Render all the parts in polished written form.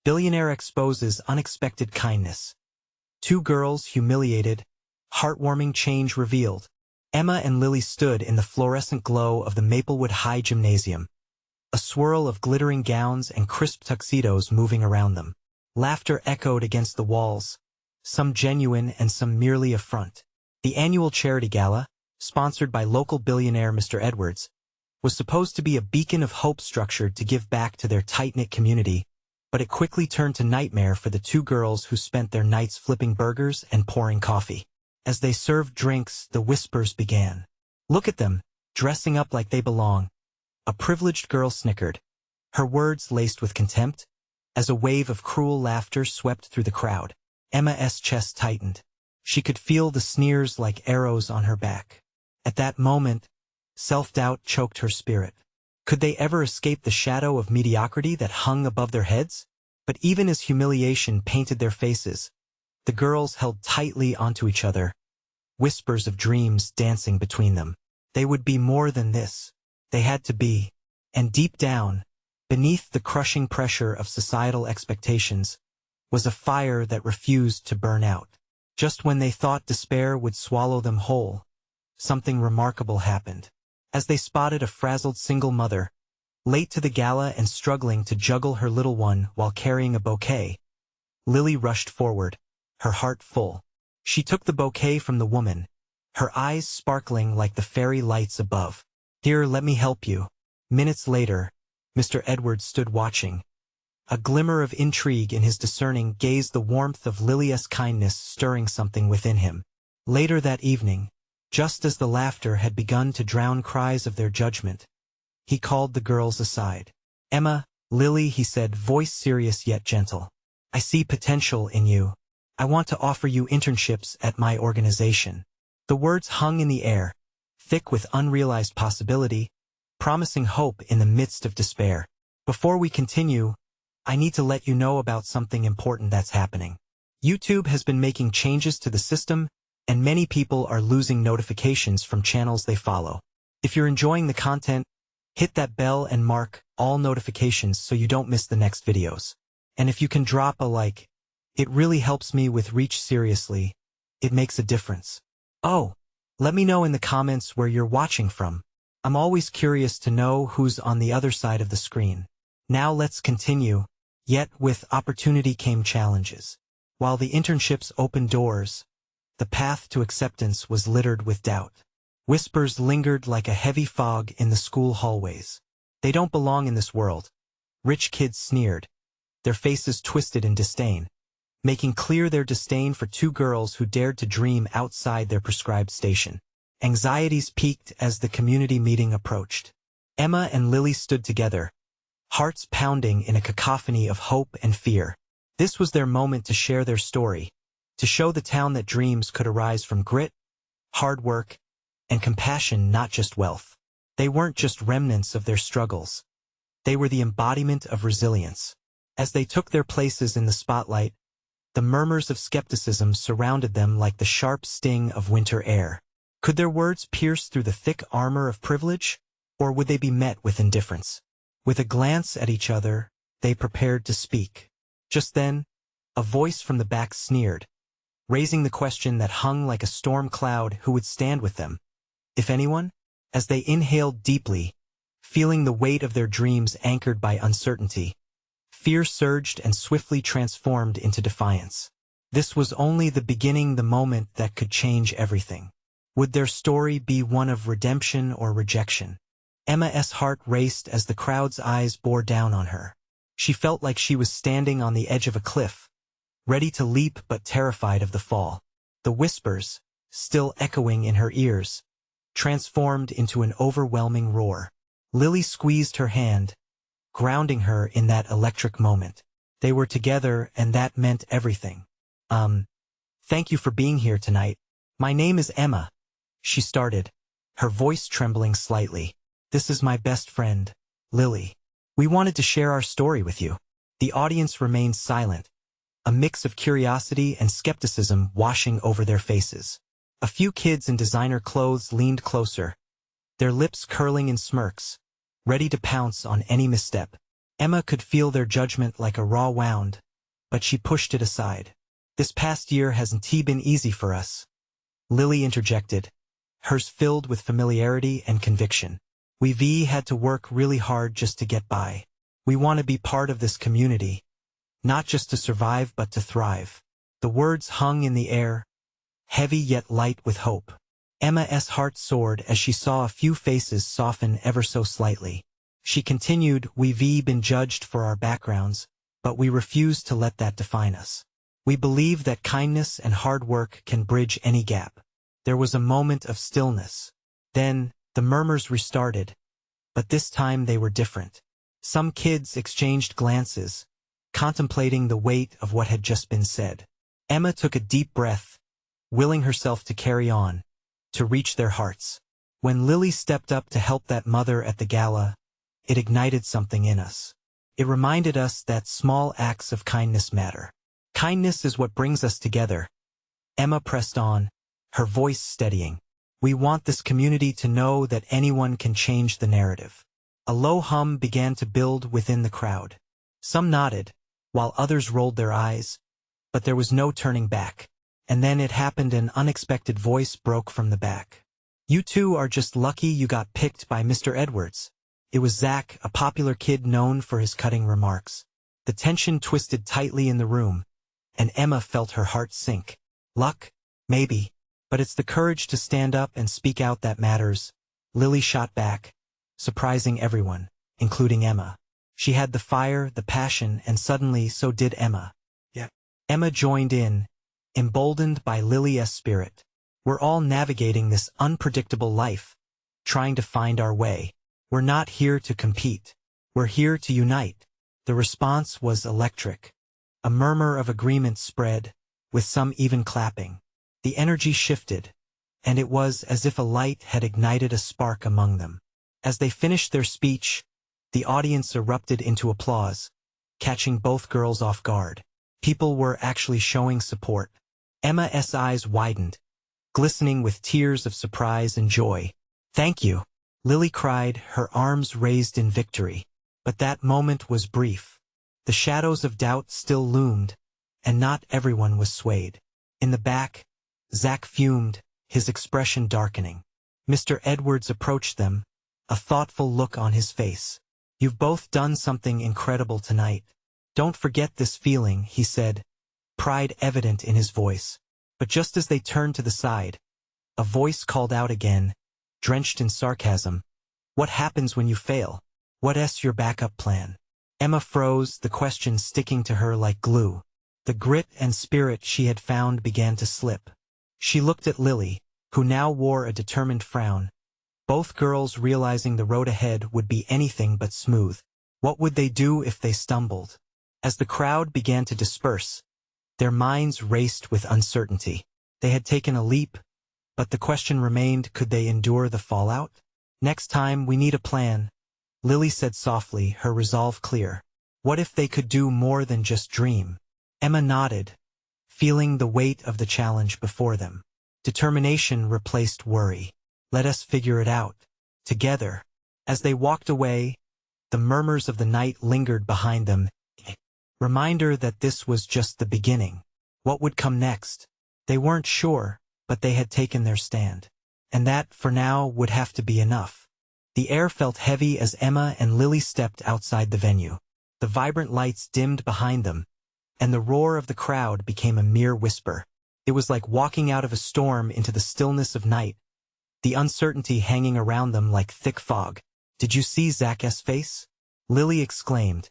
Billionaire exposes unexpected kindness. Two girls humiliated. Heartwarming change revealed. Emma and Lily stood in the fluorescent glow of the Maplewood High Gymnasium. A swirl of glittering gowns and crisp tuxedos moving around them. Laughter echoed against the walls, some genuine and some merely a front. The annual charity gala, sponsored by local billionaire Mr. Edwards, was supposed to be a beacon of hope structured to give back to their tight-knit community, but it quickly turned to nightmare for the two girls who spent their nights flipping burgers and pouring coffee. As they served drinks, the whispers began. "Look at them, dressing up like they belong." A privileged girl snickered, her words laced with contempt, as a wave of cruel laughter swept through the crowd. Emma's chest tightened. She could feel the sneers like arrows on her back. At that moment, self-doubt choked her spirit. Could they ever escape the shadow of mediocrity that hung above their heads? But even as humiliation painted their faces, the girls held tightly onto each other, whispers of dreams dancing between them. They would be more than this. They had to be. And deep down, beneath the crushing pressure of societal expectations, was a fire that refused to burn out. Just when they thought despair would swallow them whole, something remarkable happened. As they spotted a frazzled single mother, late to the gala and struggling to juggle her little one while carrying a bouquet, Lily rushed forward, her heart full. She took the bouquet from the woman, her eyes sparkling like the fairy lights above. "Here, let me help you." Minutes later, Mr. Edwards stood watching. A glimmer of intrigue in his discerning gaze, the warmth of Lily's kindness stirring something within him. Later that evening, just as the laughter had begun to drown cries of their judgment, he called the girls aside. "Emma, Lily," he said, voice serious yet gentle. "I see potential in you. I want to offer you internships at my organization." The words hung in the air, thick with unrealized possibility, promising hope in the midst of despair. Before we continue, I need to let you know about something important that's happening. YouTube has been making changes to the system, and many people are losing notifications from channels they follow. If you're enjoying the content, hit that bell and mark all notifications so you don't miss the next videos. And if you can drop a like, it really helps me with reach. Seriously, it makes a difference. Oh, let me know in the comments where you're watching from. I'm always curious to know who's on the other side of the screen. Now let's continue. Yet with opportunity came challenges. While the internships opened doors, the path to acceptance was littered with doubt. Whispers lingered like a heavy fog in the school hallways. "They don't belong in this world." Rich kids sneered, their faces twisted in disdain, making clear their disdain for two girls who dared to dream outside their prescribed station. Anxieties peaked as the community meeting approached. Emma and Lily stood together, hearts pounding in a cacophony of hope and fear. This was their moment to share their story, to show the town that dreams could arise from grit, hard work, and compassion, not just wealth. They weren't just remnants of their struggles. They were the embodiment of resilience. As they took their places in the spotlight, the murmurs of skepticism surrounded them like the sharp sting of winter air. Could their words pierce through the thick armor of privilege, or would they be met with indifference? With a glance at each other, they prepared to speak. Just then, a voice from the back sneered, raising the question that hung like a storm cloud: who would stand with them, if anyone? As they inhaled deeply, feeling the weight of their dreams anchored by uncertainty, fear surged and swiftly transformed into defiance. This was only the beginning, the moment that could change everything. Would their story be one of redemption or rejection? Emma's heart raced as the crowd's eyes bore down on her. She felt like she was standing on the edge of a cliff, ready to leap but terrified of the fall. The whispers, still echoing in her ears, transformed into an overwhelming roar. Lily squeezed her hand, grounding her in that electric moment. They were together, and that meant everything. Thank you for being here tonight. My name is Emma," she started, her voice trembling slightly. "This is my best friend, Lily. We wanted to share our story with you." The audience remained silent, a mix of curiosity and skepticism washing over their faces. A few kids in designer clothes leaned closer, their lips curling in smirks, ready to pounce on any misstep. Emma could feel their judgment like a raw wound, but she pushed it aside. "This past year hasn't been easy for us," Lily interjected, hers filled with familiarity and conviction. "We've had to work really hard just to get by. We want to be part of this community, not just to survive but to thrive." The words hung in the air, heavy yet light with hope. Emma's heart soared as she saw a few faces soften ever so slightly. She continued, "We've been judged for our backgrounds, but we refuse to let that define us. We believe that kindness and hard work can bridge any gap." There was a moment of stillness. Then, the murmurs restarted, but this time they were different. Some kids exchanged glances, contemplating the weight of what had just been said. Emma took a deep breath, willing herself to carry on, to reach their hearts. When Lily stepped up to help that mother at the gala, it ignited something in us. It reminded us that small acts of kindness matter. "Kindness is what brings us together," Emma pressed on, her voice steadying. "We want this community to know that anyone can change the narrative." A low hum began to build within the crowd. Some nodded, while others rolled their eyes, but there was no turning back. And then it happened. An unexpected voice broke from the back. "You two are just lucky you got picked by Mr. Edwards." It was Zach, a popular kid known for his cutting remarks. The tension twisted tightly in the room, and Emma felt her heart sink. "Luck? Maybe. But it's the courage to stand up and speak out that matters," Lily shot back, surprising everyone, including Emma. She had the fire, the passion, and suddenly so did Emma. "Yeah." Emma joined in, emboldened by Lily's spirit. "We're all navigating this unpredictable life, trying to find our way. We're not here to compete. We're here to unite." The response was electric. A murmur of agreement spread, with some even clapping. The energy shifted, and it was as if a light had ignited a spark among them. As they finished their speech, the audience erupted into applause, catching both girls off guard. People were actually showing support. Emma's eyes widened, glistening with tears of surprise and joy. "Thank you," Lily cried, her arms raised in victory. But that moment was brief. The shadows of doubt still loomed, and not everyone was swayed. In the back, Zach fumed, his expression darkening. Mr. Edwards approached them, a thoughtful look on his face. "You've both done something incredible tonight. Don't forget this feeling," he said, pride evident in his voice. But just as they turned to the side, a voice called out again, drenched in sarcasm. "What happens when you fail? What's your backup plan?" Emma froze, the question sticking to her like glue. The grit and spirit she had found began to slip. She looked at Lily, who now wore a determined frown, both girls realizing the road ahead would be anything but smooth. What would they do if they stumbled? As the crowd began to disperse, their minds raced with uncertainty. They had taken a leap, but the question remained, could they endure the fallout? "Next time we need a plan," Lily said softly, her resolve clear. "What if they could do more than just dream?" Emma nodded, feeling the weight of the challenge before them. Determination replaced worry. "Let us figure it out. Together." As they walked away, the murmurs of the night lingered behind them, reminder that this was just the beginning. What would come next? They weren't sure, but they had taken their stand. And that, for now, would have to be enough. The air felt heavy as Emma and Lily stepped outside the venue. The vibrant lights dimmed behind them, and the roar of the crowd became a mere whisper. It was like walking out of a storm into the stillness of night, the uncertainty hanging around them like thick fog. "Did you see Zach's face?" Lily exclaimed,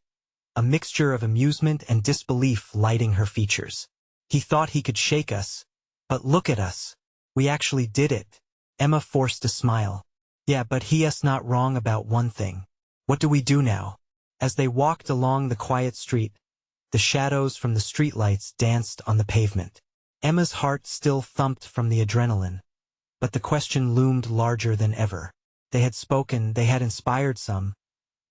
a mixture of amusement and disbelief lighting her features. "He thought he could shake us, but look at us. We actually did it." Emma forced a smile. "Yeah, but he's not wrong about one thing. What do we do now?" As they walked along the quiet street, the shadows from the streetlights danced on the pavement. Emma's heart still thumped from the adrenaline, but the question loomed larger than ever. They had spoken, they had inspired some,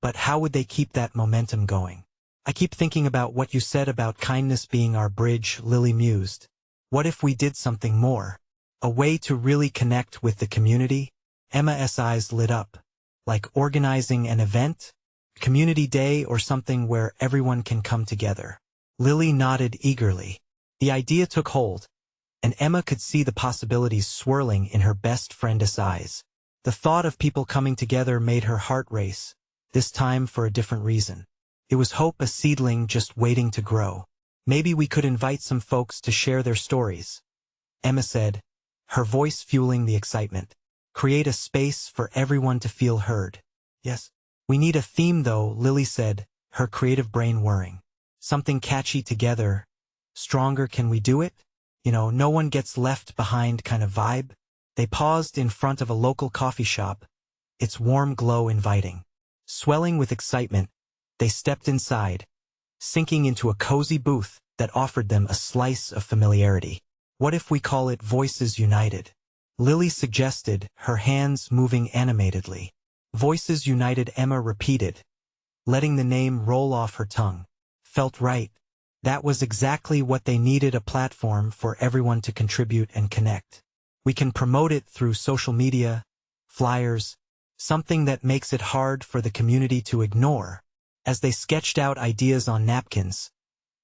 but how would they keep that momentum going? "I keep thinking about what you said about kindness being our bridge," Lily mused. "What if we did something more? A way to really connect with the community?" Emma's eyes lit up. "Like organizing an event?" Community day or something where everyone can come together. Lily nodded eagerly. The idea took hold, and Emma could see the possibilities swirling in her best friend's eyes. The thought of people coming together made her heart race, this time for a different reason. It was hope, a seedling just waiting to grow. Maybe we could invite some folks to share their stories, Emma said, her voice fueling the excitement. Create a space for everyone to feel heard. Yes. We need a theme though, Lily said, her creative brain whirring. Something catchy together. Stronger, can we do it? No one gets left behind kind of vibe. They paused in front of a local coffee shop, its warm glow inviting. Swelling with excitement, they stepped inside, sinking into a cozy booth that offered them a slice of familiarity. What if we call it Voices United? Lily suggested, her hands moving animatedly. Voices United, Emma repeated, letting the name roll off her tongue. Felt right. That was exactly what they needed, a platform for everyone to contribute and connect. We can promote it through social media, flyers, something that makes it hard for the community to ignore. As they sketched out ideas on napkins,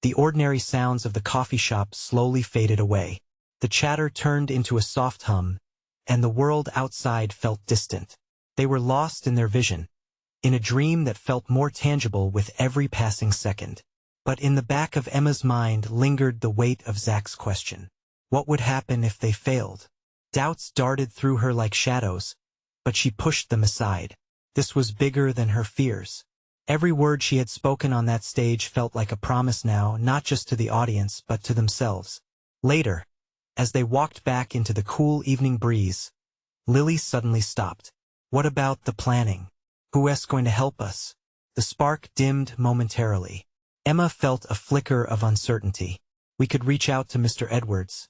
the ordinary sounds of the coffee shop slowly faded away. The chatter turned into a soft hum, and the world outside felt distant. They were lost in their vision, in a dream that felt more tangible with every passing second. But in the back of Emma's mind lingered the weight of Zach's question. What would happen if they failed? Doubts darted through her like shadows, but she pushed them aside. This was bigger than her fears. Every word she had spoken on that stage felt like a promise now, not just to the audience, but to themselves. Later, as they walked back into the cool evening breeze, Lily suddenly stopped. What about the planning? Who's going to help us? The spark dimmed momentarily. Emma felt a flicker of uncertainty. We could reach out to Mr. Edwards.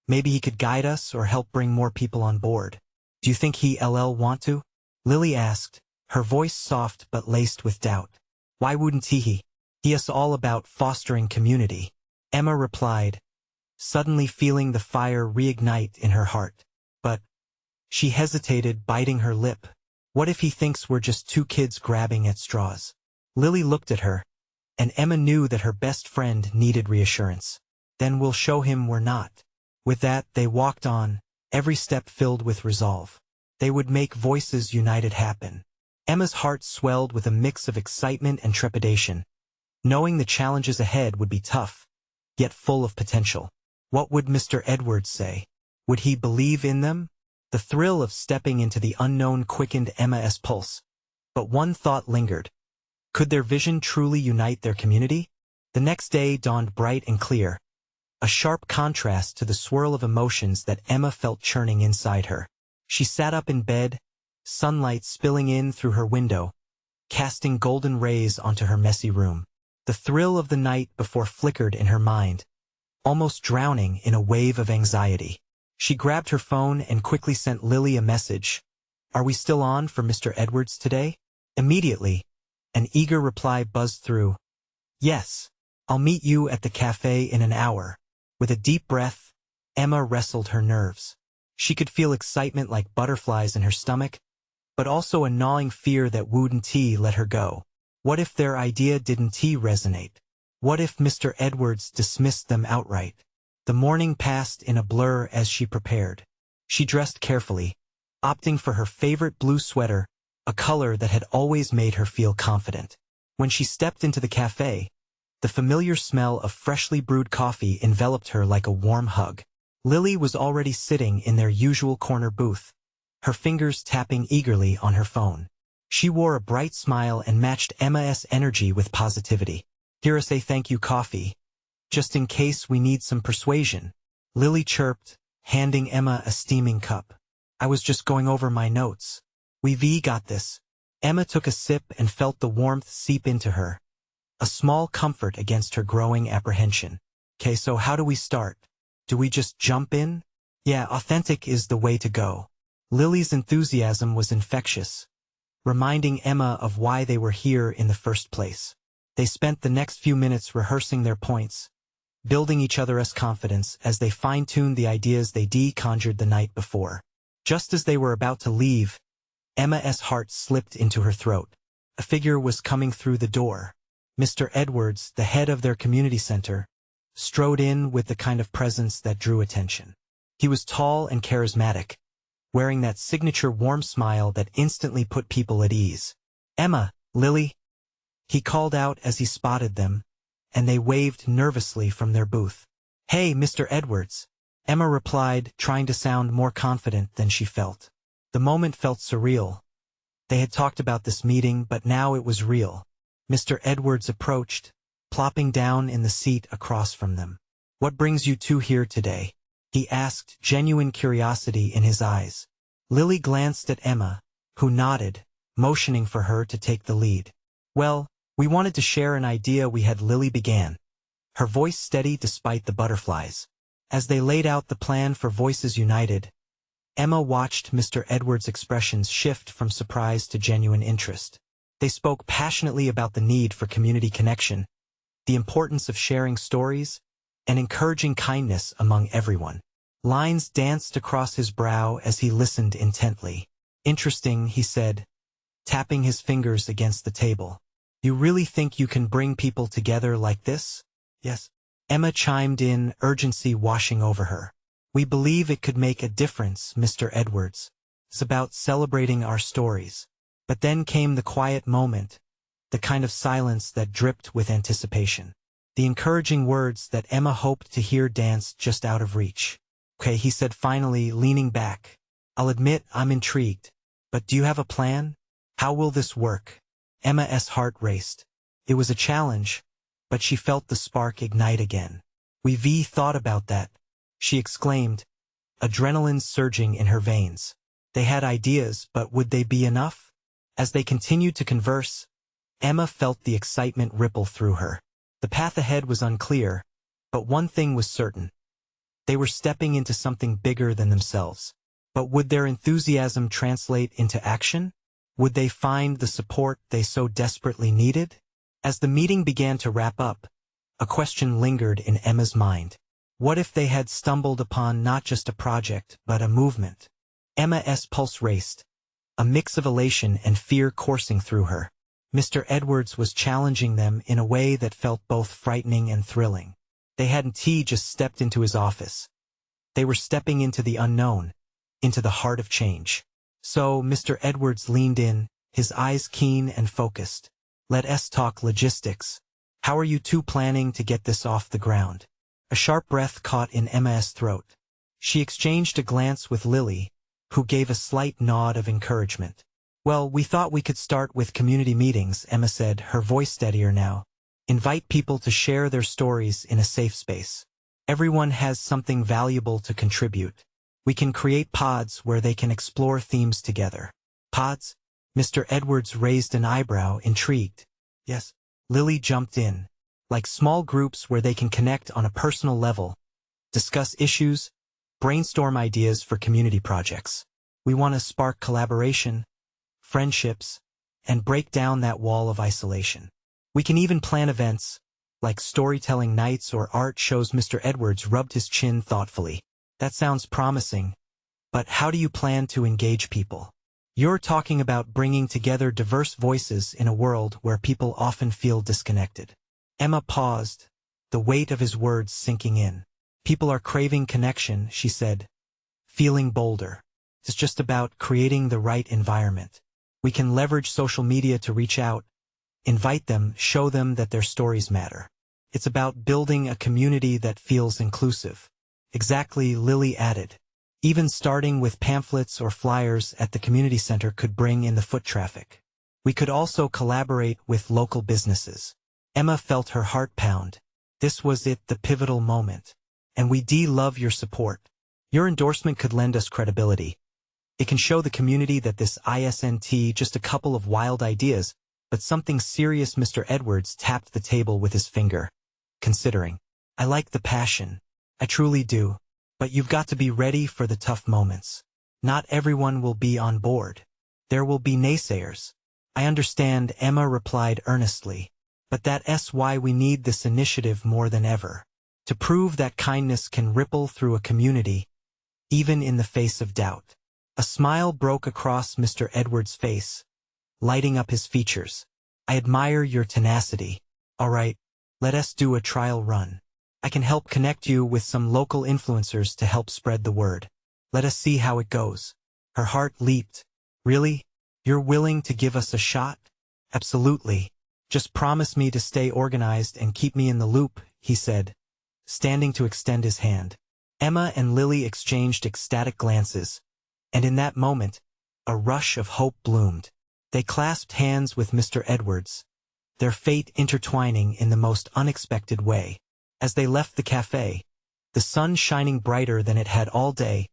Maybe he could guide us or help bring more people on board. Do you think he'll want to? Lily asked, her voice soft but laced with doubt. Why wouldn't he? He is all about fostering community. Emma replied, suddenly feeling the fire reignite in her heart. But she hesitated, biting her lip. What if he thinks we're just two kids grabbing at straws? Lily looked at her, and Emma knew that her best friend needed reassurance. Then we'll show him we're not. With that, they walked on, every step filled with resolve. They would make Voices United happen. Emma's heart swelled with a mix of excitement and trepidation, knowing the challenges ahead would be tough, yet full of potential. What would Mr. Edwards say? Would he believe in them? The thrill of stepping into the unknown quickened Emma's pulse. But one thought lingered. Could their vision truly unite their community? The next day dawned bright and clear, a sharp contrast to the swirl of emotions that Emma felt churning inside her. She sat up in bed, sunlight spilling in through her window, casting golden rays onto her messy room. The thrill of the night before flickered in her mind, almost drowning in a wave of anxiety. She grabbed her phone and quickly sent Lily a message. Are we still on for Mr. Edwards today? Immediately, an eager reply buzzed through. Yes, I'll meet you at the cafe in an hour. With a deep breath, Emma wrestled her nerves. She could feel excitement like butterflies in her stomach, but also a gnawing fear that wouldn't let her go. What if their idea didn't resonate? What if Mr. Edwards dismissed them outright? The morning passed in a blur as she prepared. She dressed carefully, opting for her favorite blue sweater, a color that had always made her feel confident. When she stepped into the cafe, the familiar smell of freshly brewed coffee enveloped her like a warm hug. Lily was already sitting in their usual corner booth, her fingers tapping eagerly on her phone. She wore a bright smile and matched Emma's energy with positivity. Here is a thank you coffee, just in case we need some persuasion, Lily chirped, handing Emma a steaming cup. I was just going over my notes. We've got this. Emma took a sip and felt the warmth seep into her, a small comfort against her growing apprehension. Okay, so how do we start? Do we just jump in? Yeah, authentic is the way to go. Lily's enthusiasm was infectious, reminding Emma of why they were here in the first place. They spent the next few minutes rehearsing their points, building each other's confidence as they fine-tuned the ideas they conjured the night before. Just as they were about to leave, Emma's heart slipped into her throat. A figure was coming through the door. Mr. Edwards, the head of their community center, strode in with the kind of presence that drew attention. He was tall and charismatic, wearing that signature warm smile that instantly put people at ease. "Emma, Lily," he called out as he spotted them, and they waved nervously from their booth. "Hey, Mr. Edwards," Emma replied, trying to sound more confident than she felt. The moment felt surreal. They had talked about this meeting, but now it was real. Mr. Edwards approached, plopping down in the seat across from them. "What brings you two here today?" he asked, genuine curiosity in his eyes. Lily glanced at Emma, who nodded, motioning for her to take the lead. "Well, we wanted to share an idea we had," Lily began, her voice steady despite the butterflies. As they laid out the plan for Voices United, Emma watched Mr. Edwards' expressions shift from surprise to genuine interest. They spoke passionately about the need for community connection, the importance of sharing stories, and encouraging kindness among everyone. Lines danced across his brow as he listened intently. "Interesting," he said, tapping his fingers against the table. "You really think you can bring people together like this?" "Yes," Emma chimed in, urgency washing over her. "We believe it could make a difference, Mr. Edwards. It's about celebrating our stories." But then came the quiet moment, the kind of silence that dripped with anticipation. The encouraging words that Emma hoped to hear danced just out of reach. "Okay," he said finally, leaning back. "I'll admit I'm intrigued. But do you have a plan? How will this work?" Emma's heart raced. It was a challenge, but she felt the spark ignite again. "We've thought about that," she exclaimed, adrenaline surging in her veins. They had ideas, but would they be enough? As they continued to converse, Emma felt the excitement ripple through her. The path ahead was unclear, but one thing was certain. They were stepping into something bigger than themselves. But would their enthusiasm translate into action? Would they find the support they so desperately needed? As the meeting began to wrap up, a question lingered in Emma's mind. What if they had stumbled upon not just a project, but a movement? Emma's pulse raced, a mix of elation and fear coursing through her. Mr. Edwards was challenging them in a way that felt both frightening and thrilling. They hadn't just stepped into his office. They were stepping into the unknown, into the heart of change. So Mr. Edwards leaned in, his eyes keen and focused. "Let's talk logistics. How are you two planning to get this off the ground?" A sharp breath caught in Emma's throat. She exchanged a glance with Lily, who gave a slight nod of encouragement. "Well, we thought we could start with community meetings," Emma said, her voice steadier now. "Invite people to share their stories in a safe space. Everyone has something valuable to contribute. We can create pods where they can explore themes together." "Pods?" Mr. Edwards raised an eyebrow, intrigued. "Yes." Lily jumped in. "Like small groups where they can connect on a personal level, discuss issues, brainstorm ideas for community projects. We want to spark collaboration, friendships, and break down that wall of isolation. We can even plan events, like storytelling nights or art shows." Mr. Edwards rubbed his chin thoughtfully. "That sounds promising. But how do you plan to engage people? You're talking about bringing together diverse voices in a world where people often feel disconnected." Emma paused, the weight of his words sinking in. "People are craving connection," she said, feeling bolder. "It's just about creating the right environment. We can leverage social media to reach out, invite them, show them that their stories matter. It's about building a community that feels inclusive." "Exactly," Lily added. "Even starting with pamphlets or flyers at the community center could bring in the foot traffic. We could also collaborate with local businesses." Emma felt her heart pound. This was it, the pivotal moment. "And we love your support. Your endorsement could lend us credibility. It can show the community that this isn't just a couple of wild ideas, but something serious." Mr. Edwards tapped the table with his finger, considering. "I like the passion. I truly do. But you've got to be ready for the tough moments. Not everyone will be on board. There will be naysayers." "I understand," Emma replied earnestly. "But that's why we need this initiative more than ever. To prove that kindness can ripple through a community, even in the face of doubt." A smile broke across Mr. Edwards' face, lighting up his features. I admire your tenacity. All right, let us do a trial run. I can help connect you with some local influencers to help spread the word. Let us see how it goes. Her heart leaped. Really? You're willing to give us a shot? Absolutely. Just promise me to stay organized and keep me in the loop, he said, standing to extend his hand. Emma and Lily exchanged ecstatic glances, and in that moment, a rush of hope bloomed. They clasped hands with Mr. Edwards, their fate intertwining in the most unexpected way. As they left the cafe, the sun shining brighter than it had all day,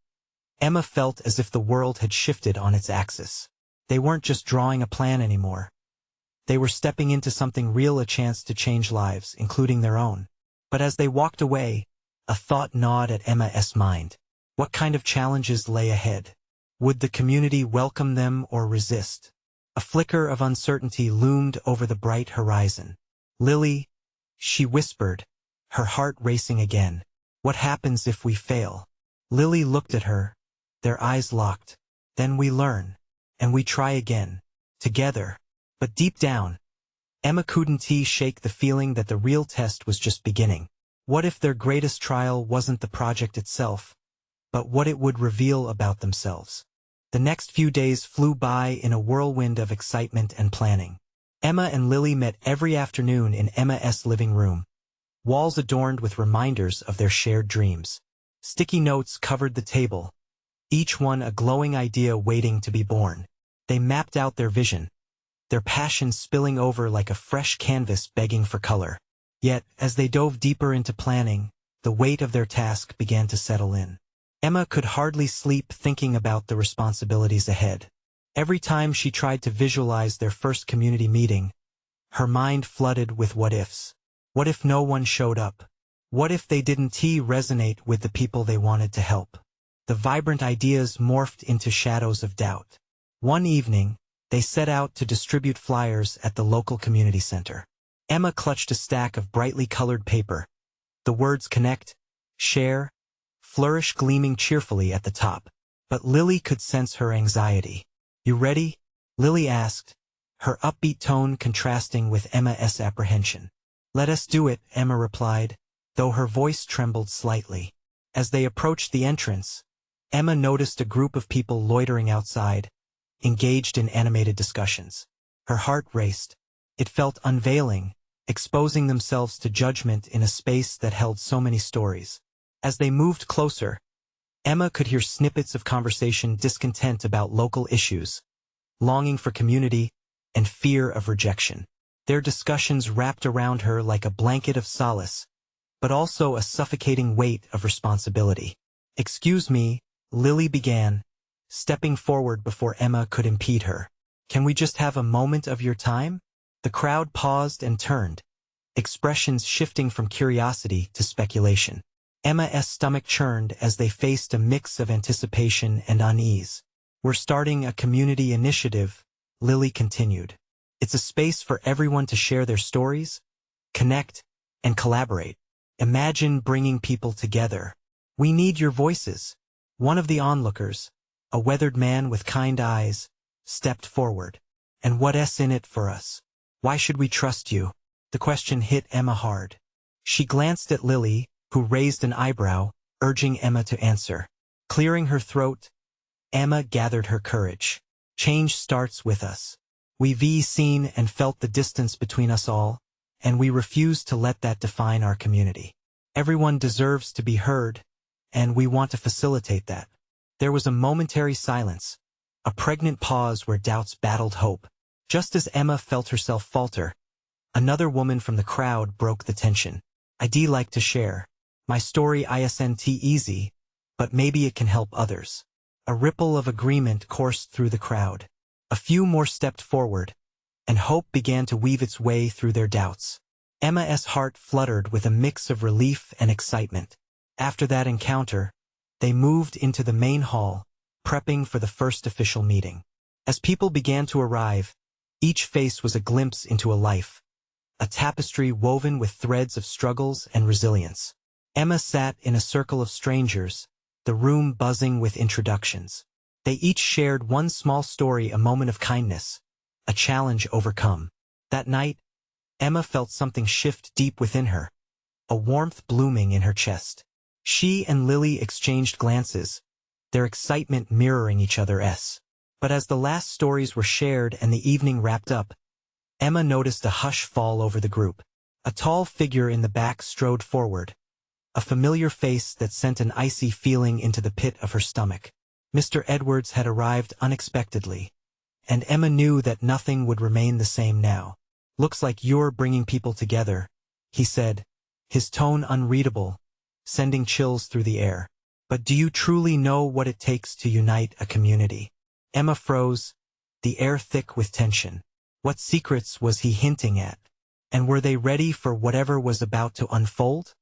Emma felt as if the world had shifted on its axis. They weren't just drawing a plan anymore. They were stepping into something real, a chance to change lives, including their own. But as they walked away, a thought gnawed at Emma's mind. What kind of challenges lay ahead? Would the community welcome them or resist? A flicker of uncertainty loomed over the bright horizon. Lily, she whispered, her heart racing again. What happens if we fail? Lily looked at her, their eyes locked. Then we learn, and we try again, together. But deep down, Emma couldn't shake the feeling that the real test was just beginning. What if their greatest trial wasn't the project itself, but what it would reveal about themselves? The next few days flew by in a whirlwind of excitement and planning. Emma and Lily met every afternoon in Emma's living room, walls adorned with reminders of their shared dreams. Sticky notes covered the table, each one a glowing idea waiting to be born. They mapped out their vision, their passion spilling over like a fresh canvas begging for color. Yet, as they dove deeper into planning, the weight of their task began to settle in. Emma could hardly sleep thinking about the responsibilities ahead. Every time she tried to visualize their first community meeting, her mind flooded with what-ifs. What if no one showed up? What if they didn't resonate with the people they wanted to help? The vibrant ideas morphed into shadows of doubt. One evening, they set out to distribute flyers at the local community center. Emma clutched a stack of brightly colored paper. The words connect, share, flourish gleaming cheerfully at the top. But Lily could sense her anxiety. You ready? Lily asked, her upbeat tone contrasting with Emma's apprehension. Let us do it, Emma replied, though her voice trembled slightly. As they approached the entrance, Emma noticed a group of people loitering outside, engaged in animated discussions. Her heart raced. It felt unveiling, exposing themselves to judgment in a space that held so many stories. As they moved closer, Emma could hear snippets of conversation, discontent about local issues, longing for community, and fear of rejection. Their discussions wrapped around her like a blanket of solace, but also a suffocating weight of responsibility. Excuse me, Lily began, stepping forward before Emma could impede her. Can we just have a moment of your time? The crowd paused and turned, expressions shifting from curiosity to speculation. Emma's stomach churned as they faced a mix of anticipation and unease. We're starting a community initiative, Lily continued. It's a space for everyone to share their stories, connect, and collaborate. Imagine bringing people together. We need your voices. One of the onlookers, a weathered man with kind eyes, stepped forward. And what's in it for us? Why should we trust you? The question hit Emma hard. She glanced at Lily, who raised an eyebrow, urging Emma to answer. Clearing her throat, Emma gathered her courage. Change starts with us. We've seen and felt the distance between us all, and we refuse to let that define our community. Everyone deserves to be heard, and we want to facilitate that. There was a momentary silence, a pregnant pause where doubts battled hope. Just as Emma felt herself falter, another woman from the crowd broke the tension. I'd like to share. My story isn't easy, but maybe it can help others. A ripple of agreement coursed through the crowd. A few more stepped forward, and hope began to weave its way through their doubts. Emma's heart fluttered with a mix of relief and excitement. After that encounter, they moved into the main hall, prepping for the first official meeting. As people began to arrive, each face was a glimpse into a life, a tapestry woven with threads of struggles and resilience. Emma sat in a circle of strangers, the room buzzing with introductions. They each shared one small story, a moment of kindness, a challenge overcome. That night, Emma felt something shift deep within her, a warmth blooming in her chest. She and Lily exchanged glances, their excitement mirroring each other's. But as the last stories were shared and the evening wrapped up, Emma noticed a hush fall over the group. A tall figure in the back strode forward, a familiar face that sent an icy feeling into the pit of her stomach. Mr. Edwards had arrived unexpectedly, and Emma knew that nothing would remain the same now. "Looks like you're bringing people together," he said, his tone unreadable, sending chills through the air. "But do you truly know what it takes to unite a community?" Emma froze, the air thick with tension. What secrets was he hinting at? And were they ready for whatever was about to unfold?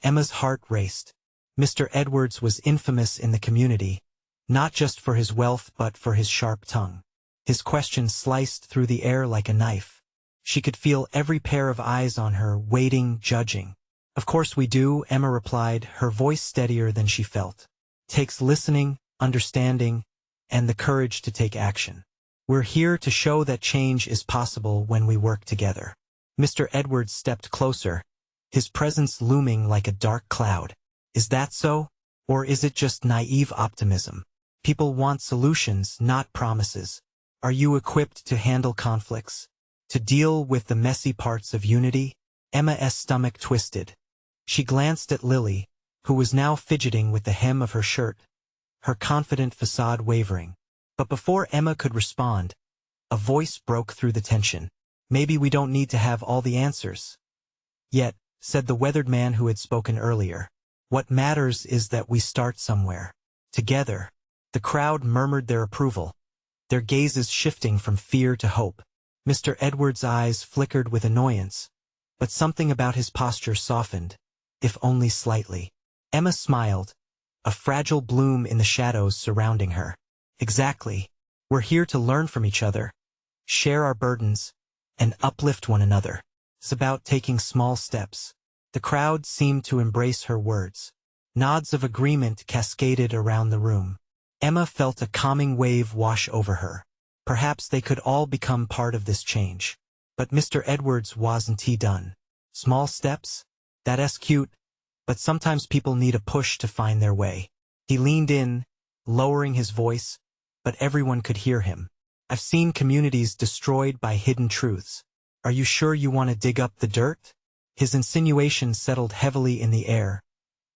Emma's heart raced. Mr. Edwards was infamous in the community, not just for his wealth but for his sharp tongue. His questions sliced through the air like a knife. She could feel every pair of eyes on her, waiting, judging. "Of course we do," Emma replied, her voice steadier than she felt. "Takes listening, understanding, and the courage to take action. We're here to show that change is possible when we work together." Mr. Edwards stepped closer, his presence looming like a dark cloud. "Is that so? Or is it just naive optimism? People want solutions, not promises. Are you equipped to handle conflicts? To deal with the messy parts of unity?" Emma's stomach twisted. She glanced at Lily, who was now fidgeting with the hem of her shirt, her confident facade wavering. But before Emma could respond, a voice broke through the tension. "Maybe we don't need to have all the answers yet," said the weathered man who had spoken earlier. "What matters is that we start somewhere. Together." The crowd murmured their approval, their gazes shifting from fear to hope. Mr. Edwards' eyes flickered with annoyance, but something about his posture softened, if only slightly. Emma smiled, a fragile bloom in the shadows surrounding her. "Exactly. We're here to learn from each other, share our burdens, and uplift one another. It's about taking small steps." The crowd seemed to embrace her words. Nods of agreement cascaded around the room. Emma felt a calming wave wash over her. Perhaps they could all become part of this change. But Mr. Edwards wasn't done. "Small steps? That's cute, but sometimes people need a push to find their way." He leaned in, lowering his voice, but everyone could hear him. "I've seen communities destroyed by hidden truths. Are you sure you want to dig up the dirt?" His insinuation settled heavily in the air,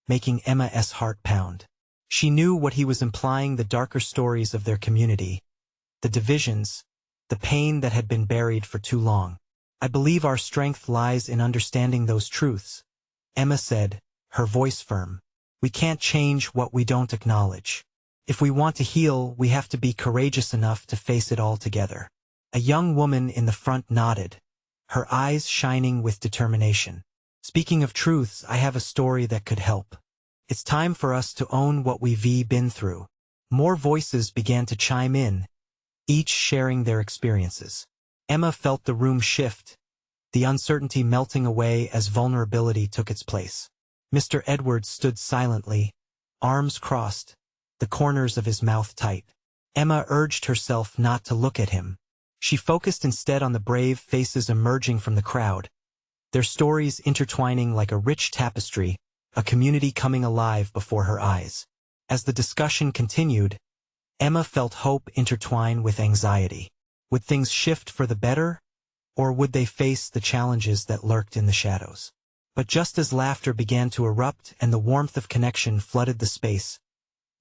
making Emma's heart pound. She knew what he was implying: the darker stories of their community, the divisions, the pain that had been buried for too long. "I believe our strength lies in understanding those truths," Emma said, her voice firm. "We can't change what we don't acknowledge. If we want to heal, we have to be courageous enough to face it all together." A young woman in the front nodded, her eyes shining with determination. "Speaking of truths, I have a story that could help. It's time for us to own what we've been through." More voices began to chime in, each sharing their experiences. Emma felt the room shift, the uncertainty melting away as vulnerability took its place. Mr. Edwards stood silently, arms crossed, the corners of his mouth tight. Emma urged herself not to look at him. She focused instead on the brave faces emerging from the crowd, their stories intertwining like a rich tapestry, a community coming alive before her eyes. As the discussion continued, Emma felt hope intertwine with anxiety. Would things shift for the better, or would they face the challenges that lurked in the shadows? But just as laughter began to erupt and the warmth of connection flooded the space,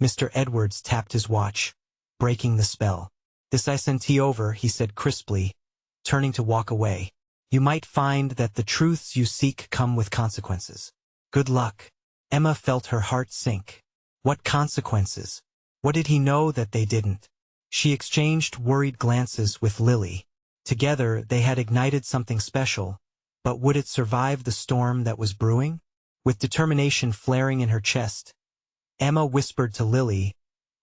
Mr. Edwards tapped his watch, breaking the spell. "This I sent over," he said crisply, turning to walk away. "You might find that the truths you seek come with consequences. Good luck." Emma felt her heart sink. What consequences? What did he know that they didn't? She exchanged worried glances with Lily. Together they had ignited something special, but would it survive the storm that was brewing? With determination flaring in her chest, Emma whispered to Lily,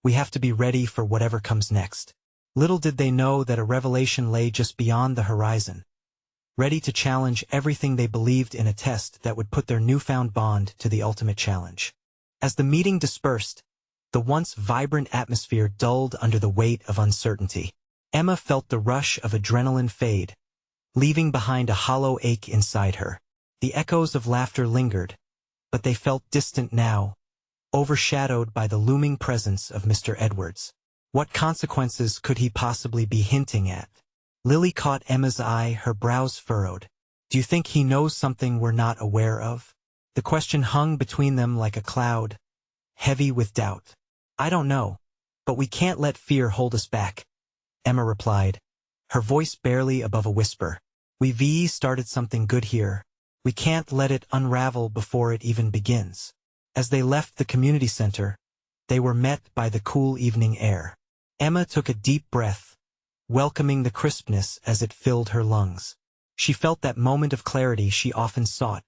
"We have to be ready for whatever comes next." Little did they know that a revelation lay just beyond the horizon, ready to challenge everything they believed in, a test that would put their newfound bond to the ultimate challenge. As the meeting dispersed, the once vibrant atmosphere dulled under the weight of uncertainty. Emma felt the rush of adrenaline fade, leaving behind a hollow ache inside her. The echoes of laughter lingered, but they felt distant now, overshadowed by the looming presence of Mr. Edwards. What consequences could he possibly be hinting at? Lily caught Emma's eye, her brows furrowed. Do you think he knows something we're not aware of? The question hung between them like a cloud, heavy with doubt. I don't know, but we can't let fear hold us back, Emma replied, her voice barely above a whisper. We've started something good here. We can't let it unravel before it even begins. As they left the community center, they were met by the cool evening air. Emma took a deep breath, welcoming the crispness as it filled her lungs. She felt that moment of clarity she often sought,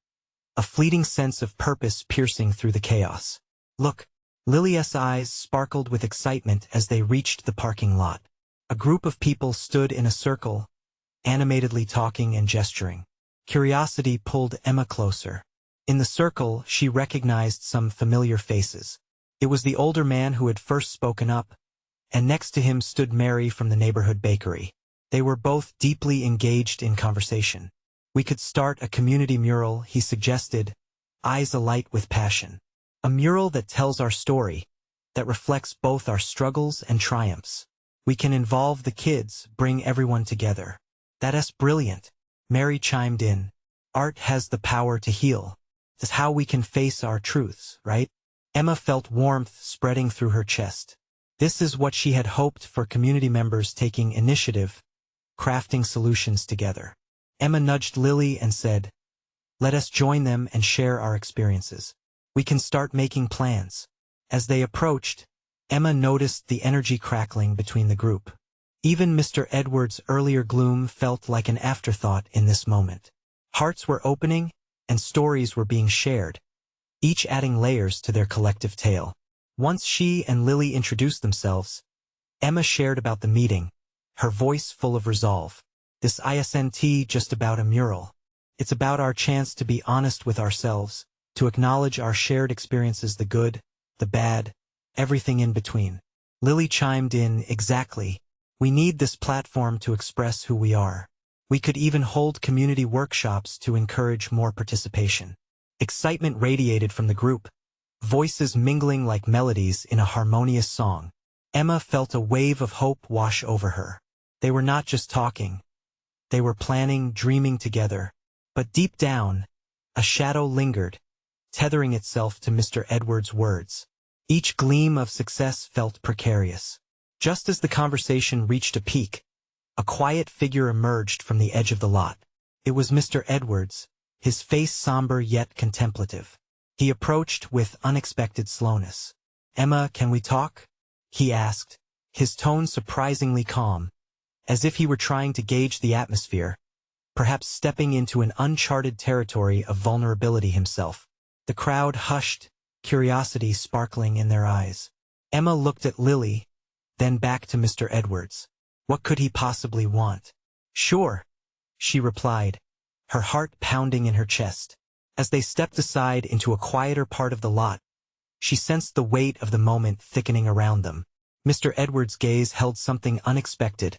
a fleeting sense of purpose piercing through the chaos. Look, Lily's eyes sparkled with excitement as they reached the parking lot. A group of people stood in a circle, animatedly talking and gesturing. Curiosity pulled Emma closer. In the circle, she recognized some familiar faces. It was the older man who had first spoken up, and next to him stood Mary from the neighborhood bakery. They were both deeply engaged in conversation. We could start a community mural, he suggested, eyes alight with passion. A mural that tells our story, that reflects both our struggles and triumphs. We can involve the kids, bring everyone together. That's brilliant, Mary chimed in. Art has the power to heal. That's how we can face our truths, right? Emma felt warmth spreading through her chest. This is what she had hoped for, community members taking initiative, crafting solutions together. Emma nudged Lily and said, let us join them and share our experiences. We can start making plans. As they approached, Emma noticed the energy crackling between the group. Even Mr. Edwards' earlier gloom felt like an afterthought in this moment. Hearts were opening, and stories were being shared, each adding layers to their collective tale. Once she and Lily introduced themselves, Emma shared about the meeting, her voice full of resolve. This isn't just about a mural. It's about our chance to be honest with ourselves, to acknowledge our shared experiences, the good, the bad, everything in between. Lily chimed in, exactly. We need this platform to express who we are. We could even hold community workshops to encourage more participation. Excitement radiated from the group, voices mingling like melodies in a harmonious song. Emma felt a wave of hope wash over her. They were not just talking. They were planning, dreaming together. But deep down, a shadow lingered, tethering itself to Mr. Edwards' words. Each gleam of success felt precarious. Just as the conversation reached a peak, a quiet figure emerged from the edge of the lot. It was Mr. Edwards, his face somber yet contemplative. He approached with unexpected slowness. Emma, can we talk? He asked, his tone surprisingly calm, as if he were trying to gauge the atmosphere, perhaps stepping into an uncharted territory of vulnerability himself. The crowd hushed, curiosity sparkling in their eyes. Emma looked at Lily, then back to Mr. Edwards. What could he possibly want? Sure, she replied, her heart pounding in her chest. As they stepped aside into a quieter part of the lot, she sensed the weight of the moment thickening around them. Mr. Edwards' gaze held something unexpected,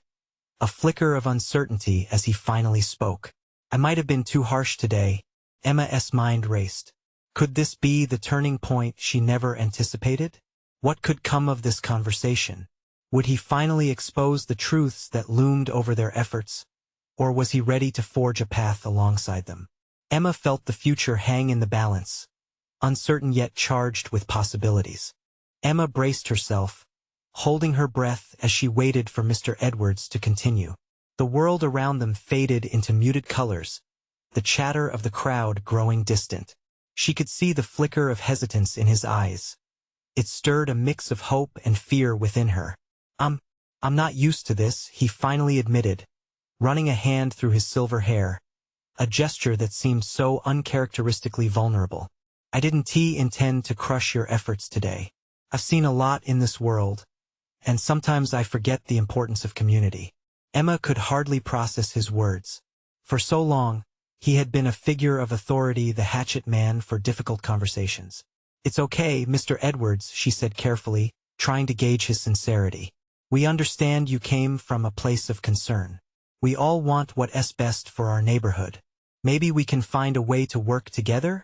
a flicker of uncertainty as he finally spoke. I might have been too harsh today. Emma's mind raced. Could this be the turning point she never anticipated? What could come of this conversation? Would he finally expose the truths that loomed over their efforts, or was he ready to forge a path alongside them? Emma felt the future hang in the balance, uncertain yet charged with possibilities. Emma braced herself, holding her breath as she waited for Mr. Edwards to continue. The world around them faded into muted colors, the chatter of the crowd growing distant. She could see the flicker of hesitance in his eyes. It stirred a mix of hope and fear within her. I'm not used to this, he finally admitted, running a hand through his silver hair, a gesture that seemed so uncharacteristically vulnerable. I didn't intend to crush your efforts today. I've seen a lot in this world, and sometimes I forget the importance of community. Emma could hardly process his words. For so long, he had been a figure of authority, the hatchet man for difficult conversations. It's okay, Mr. Edwards, she said carefully, trying to gauge his sincerity. We understand you came from a place of concern. We all want what's best for our neighborhood. Maybe we can find a way to work together?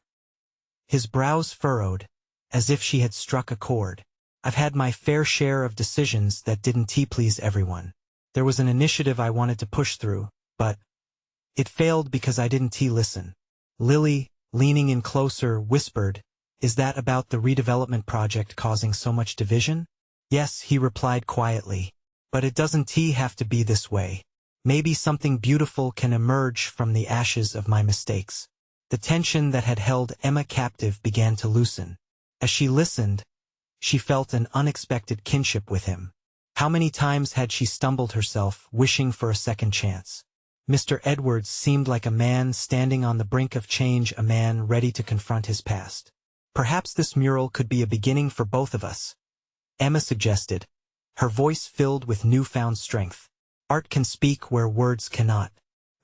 His brows furrowed, as if she had struck a chord. I've had my fair share of decisions that didn't please everyone. There was an initiative I wanted to push through, but it failed because I didn't listen. Lily, leaning in closer, whispered, "Is that about the redevelopment project causing so much division?" "Yes," he replied quietly. "But it doesn't have to be this way. Maybe something beautiful can emerge from the ashes of my mistakes." The tension that had held Emma captive began to loosen. As she listened, she felt an unexpected kinship with him. How many times had she stumbled herself, wishing for a second chance? Mr. Edwards seemed like a man standing on the brink of change, a man ready to confront his past. "Perhaps this mural could be a beginning for both of us," Emma suggested, her voice filled with newfound strength. "Art can speak where words cannot."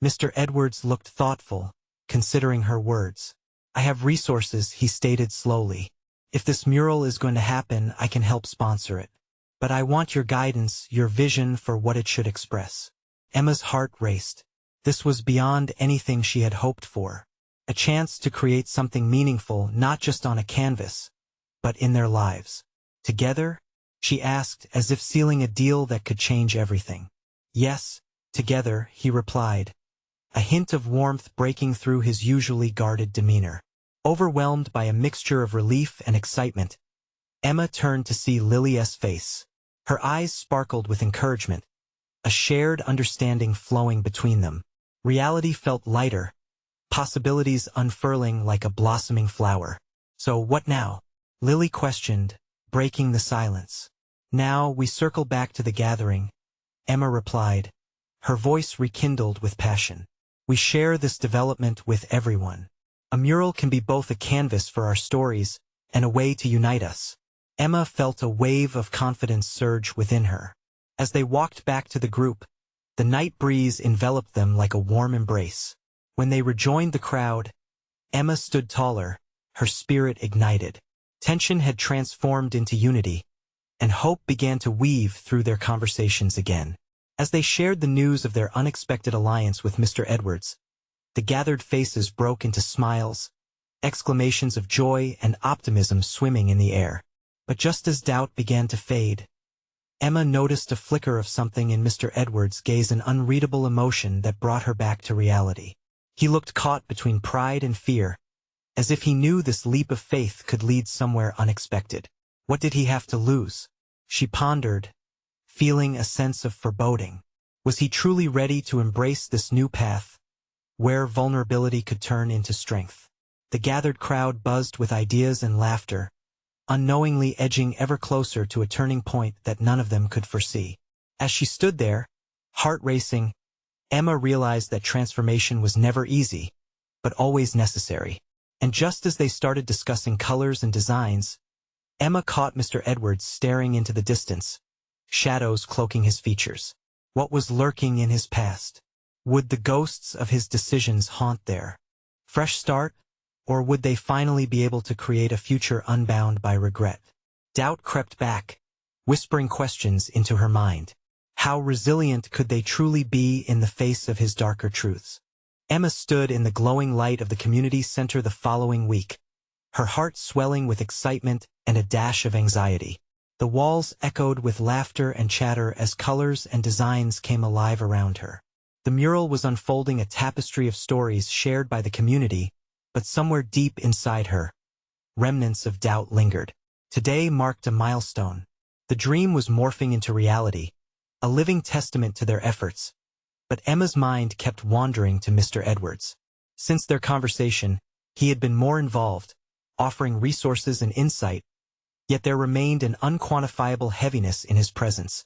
Mr. Edwards looked thoughtful, considering her words. "I have resources," he stated slowly. "If this mural is going to happen, I can help sponsor it. But I want your guidance, your vision for what it should express." Emma's heart raced. This was beyond anything she had hoped for. A chance to create something meaningful, not just on a canvas, but in their lives. "Together?" she asked, as if sealing a deal that could change everything. "Yes, together," he replied, a hint of warmth breaking through his usually guarded demeanor. Overwhelmed by a mixture of relief and excitement, Emma turned to see Lily's face. Her eyes sparkled with encouragement, a shared understanding flowing between them. Reality felt lighter, possibilities unfurling like a blossoming flower. "So what now?" Lily questioned, breaking the silence. "Now we circle back to the gathering," Emma replied, her voice rekindled with passion. "We share this development with everyone. A mural can be both a canvas for our stories and a way to unite us." Emma felt a wave of confidence surge within her. As they walked back to the group, the night breeze enveloped them like a warm embrace. When they rejoined the crowd, Emma stood taller, her spirit ignited. Tension had transformed into unity, and hope began to weave through their conversations again. As they shared the news of their unexpected alliance with Mr. Edwards, the gathered faces broke into smiles, exclamations of joy and optimism swimming in the air. But just as doubt began to fade, Emma noticed a flicker of something in Mr. Edwards' gaze, an unreadable emotion that brought her back to reality. He looked caught between pride and fear, as if he knew this leap of faith could lead somewhere unexpected. What did he have to lose? She pondered, feeling a sense of foreboding. Was he truly ready to embrace this new path, where vulnerability could turn into strength? The gathered crowd buzzed with ideas and laughter, unknowingly edging ever closer to a turning point that none of them could foresee. As she stood there, heart racing, Emma realized that transformation was never easy, but always necessary. And just as they started discussing colors and designs, Emma caught Mr. Edwards staring into the distance, shadows cloaking his features. What was lurking in his past? Would the ghosts of his decisions haunt there? Fresh start? Or would they finally be able to create a future unbound by regret? Doubt crept back, whispering questions into her mind. How resilient could they truly be in the face of his darker truths? Emma stood in the glowing light of the community center the following week, her heart swelling with excitement and a dash of anxiety. The walls echoed with laughter and chatter as colors and designs came alive around her. The mural was unfolding, a tapestry of stories shared by the community, but somewhere deep inside her, remnants of doubt lingered. Today marked a milestone. The dream was morphing into reality, a living testament to their efforts. But Emma's mind kept wandering to Mr. Edwards. Since their conversation, he had been more involved, offering resources and insight, yet there remained an unquantifiable heaviness in his presence,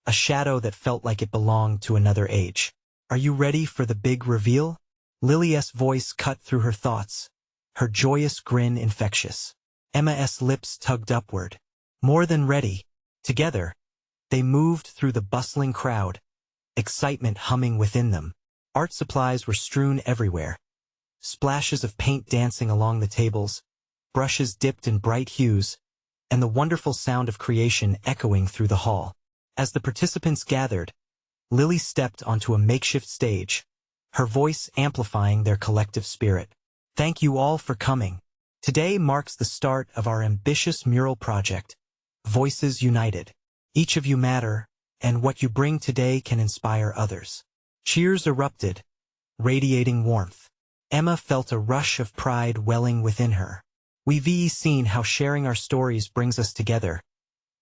a shadow that felt like it belonged to another age. "Are you ready for the big reveal?" Lily's voice cut through her thoughts, her joyous grin infectious. Emma's lips tugged upward. More than ready. Together, they moved through the bustling crowd, excitement humming within them. Art supplies were strewn everywhere, splashes of paint dancing along the tables, brushes dipped in bright hues, and the wonderful sound of creation echoing through the hall. As the participants gathered, Lily stepped onto a makeshift stage, her voice amplifying their collective spirit. Thank you all for coming. Today marks the start of our ambitious mural project, Voices United. Each of you matter, and what you bring today can inspire others. Cheers erupted, radiating warmth. Emma felt a rush of pride welling within her. We've seen how sharing our stories brings us together.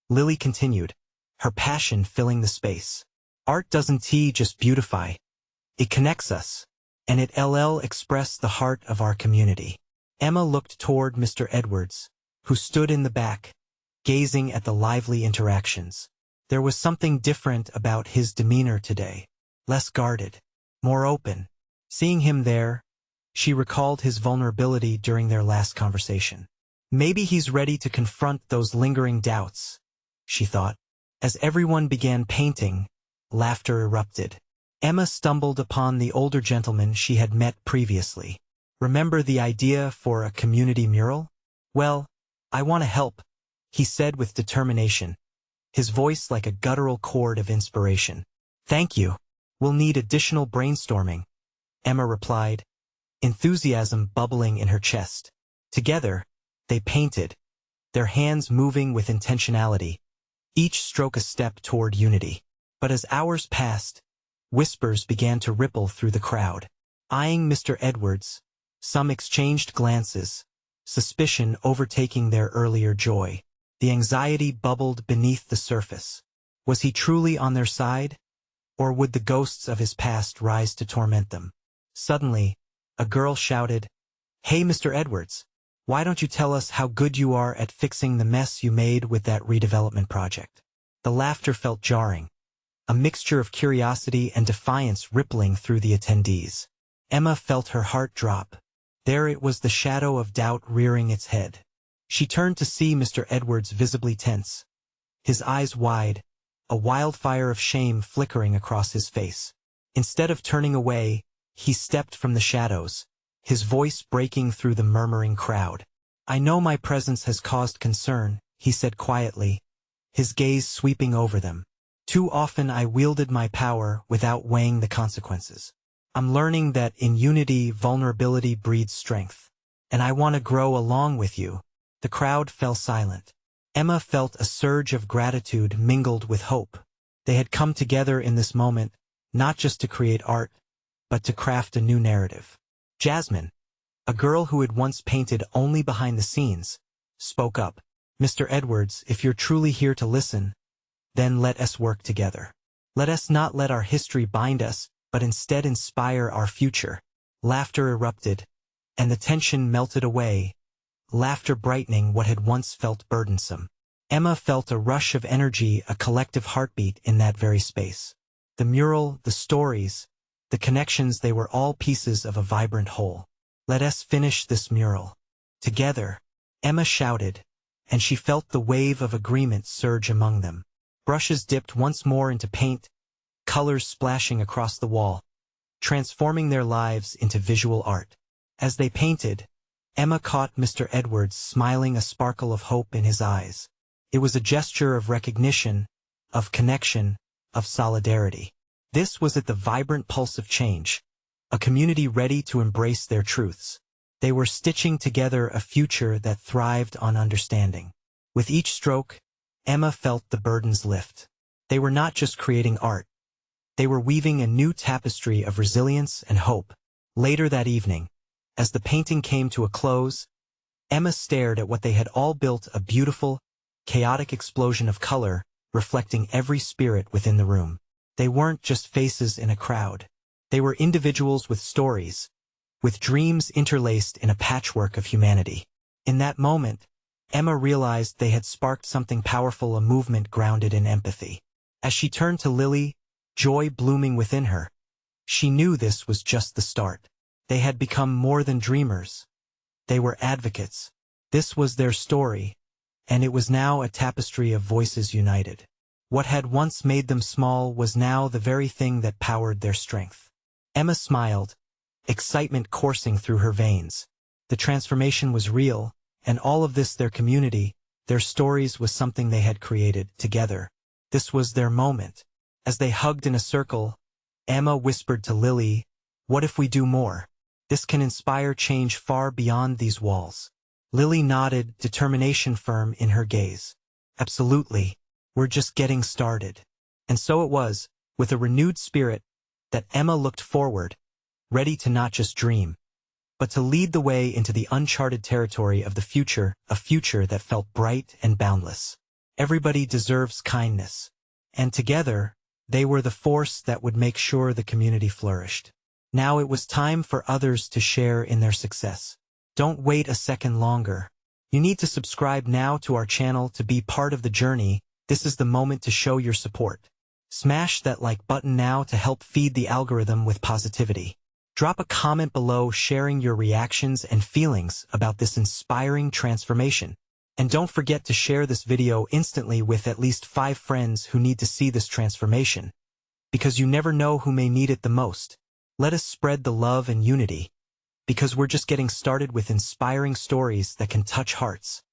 Lily continued, her passion filling the space. Art doesn't just beautify, it connects us, and it express the heart of our community. Emma looked toward Mr. Edwards, who stood in the back, gazing at the lively interactions. There was something different about his demeanor today, less guarded, more open. Seeing him there, she recalled his vulnerability during their last conversation. Maybe he's ready to confront those lingering doubts, she thought. As everyone began painting, laughter erupted. Emma stumbled upon the older gentleman she had met previously. Remember the idea for a community mural? Well, I want to help, he said with determination, his voice like a guttural chord of inspiration. Thank you. We'll need additional brainstorming, Emma replied, enthusiasm bubbling in her chest. Together, they painted, their hands moving with intentionality, each stroke a step toward unity. But as hours passed, whispers began to ripple through the crowd. Eyeing Mr. Edwards, some exchanged glances, suspicion overtaking their earlier joy. The anxiety bubbled beneath the surface. Was he truly on their side? Or would the ghosts of his past rise to torment them? Suddenly, a girl shouted, "Hey, Mr. Edwards, why don't you tell us how good you are at fixing the mess you made with that redevelopment project?" The laughter felt jarring, a mixture of curiosity and defiance rippling through the attendees. Emma felt her heart drop. There it was, the shadow of doubt rearing its head. She turned to see Mr. Edwards visibly tense, his eyes wide, a wildfire of shame flickering across his face. Instead of turning away, he stepped from the shadows, his voice breaking through the murmuring crowd. "I know my presence has caused concern," he said quietly, his gaze sweeping over them. "Too often I wielded my power without weighing the consequences. I'm learning that in unity, vulnerability breeds strength. And I want to grow along with you." The crowd fell silent. Emma felt a surge of gratitude mingled with hope. They had come together in this moment, not just to create art, but to craft a new narrative. Jasmine, a girl who had once painted only behind the scenes, spoke up. "Mr. Edwards, if you're truly here to listen, then let us work together. Let us not let our history bind us, but instead inspire our future." Laughter erupted, and the tension melted away, laughter brightening what had once felt burdensome. Emma felt a rush of energy, a collective heartbeat in that very space. The mural, the stories, the connections, they were all pieces of a vibrant whole. "Let us finish this mural together," Emma shouted, and she felt the wave of agreement surge among them. Brushes dipped once more into paint, colors splashing across the wall, transforming their lives into visual art. As they painted, Emma caught Mr. Edwards smiling, a sparkle of hope in his eyes. It was a gesture of recognition, of connection, of solidarity. This was at the vibrant pulse of change, a community ready to embrace their truths. They were stitching together a future that thrived on understanding. With each stroke, Emma felt the burdens lift. They were not just creating art. They were weaving a new tapestry of resilience and hope. Later that evening, as the painting came to a close, Emma stared at what they had all built, a beautiful, chaotic explosion of color, reflecting every spirit within the room. They weren't just faces in a crowd. They were individuals with stories, with dreams interlaced in a patchwork of humanity. In that moment, Emma realized they had sparked something powerful, a movement grounded in empathy. As she turned to Lily, joy blooming within her, she knew this was just the start. They had become more than dreamers. They were advocates. This was their story, and it was now a tapestry of voices united. What had once made them small was now the very thing that powered their strength. Emma smiled, excitement coursing through her veins. The transformation was real, and all of this, their community, their stories, was something they had created together. This was their moment. As they hugged in a circle, Emma whispered to Lily, "What if we do more? This can inspire change far beyond these walls." Lily nodded, determination firm in her gaze. "Absolutely. We're just getting started." And so it was, with a renewed spirit, that Emma looked forward, ready to not just dream, but to lead the way into the uncharted territory of the future, a future that felt bright and boundless. Everybody deserves kindness. And together, they were the force that would make sure the community flourished. Now it was time for others to share in their success. Don't wait a second longer. You need to subscribe now to our channel to be part of the journey. This is the moment to show your support. Smash that like button now to help feed the algorithm with positivity. Drop a comment below sharing your reactions and feelings about this inspiring transformation. And don't forget to share this video instantly with at least 5 friends who need to see this transformation. Because you never know who may need it the most. Let us spread the love and unity. Because we're just getting started with inspiring stories that can touch hearts.